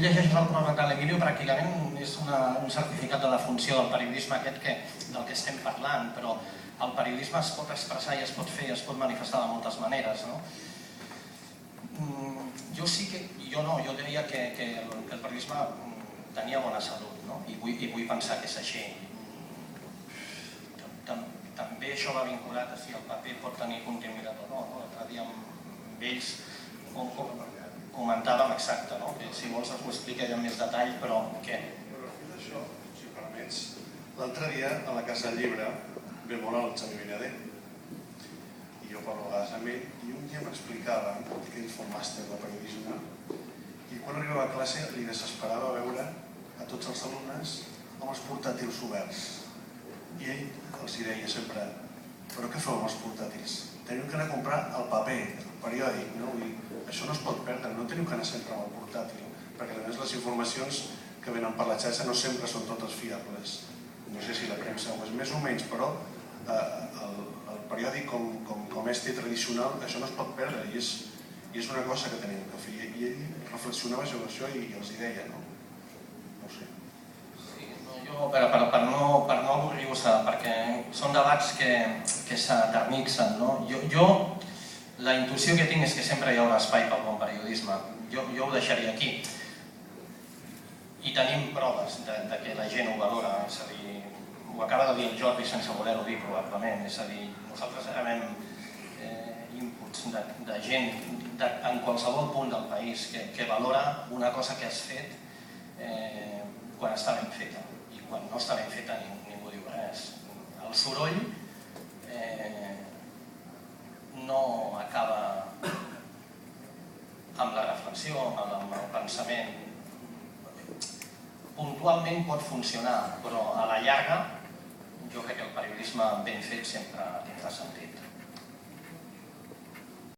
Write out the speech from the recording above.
tu llegeixes el pròleg de l'Emilio, pràcticament és un certificat de la funció del periodisme aquest del que estem parlant, però el periodisme es pot expressar i es pot fer i es pot manifestar de moltes maneres. Jo diria que el periodisme tenia bona salut, i vull pensar que és així. També això va vinculat a si el paper pot tenir continuïtat o no. L'altre dia amb ells comentàvem exacte, si vols ho explica ja amb més detall, però què? Això, si permets, l'altre dia a la Casa del Llibre ve molt el Xavi Vinader i jo parlo a vegades amb ell i un dia m'explicava que ell fa un màster de periodisme i quan arribava a classe li desesperava veure a tots els alumnes amb els portàtils oberts i ell els deia sempre: però què feu amb els portàtils? Teniu que anar a comprar el paper, el periòdic, això no es pot perdre, no teniu que anar sempre amb el portàtil, perquè a més les informacions que venen per la xarxa no sempre són totes fiables. No sé si la premsa ho és més o menys, però el periòdic com este tradicional, això no es pot perdre i és una cosa que tenim que fer. I ell reflexionava sobre això i els hi deia, no ho sé. Per no avorrir-vos, perquè són debats que s'eternixen. Jo la intuïció que tinc és que sempre hi haurà espai pel bon periodisme. Jo ho deixaria aquí. I tenim proves que la gent ho valora, és a dir, ho acaba de dir el Jordi sense voler-ho dir probablement, és a dir, nosaltres rebem inputs de gent en qualsevol punt del país que valora una cosa que has fet quan està ben feta. Quan no està ben feta ningú diu res. El soroll no acaba amb la reflexió, amb el pensament. Puntualment pot funcionar, però a la llarga jo crec que el periodisme ben fet sempre tindrà sentit.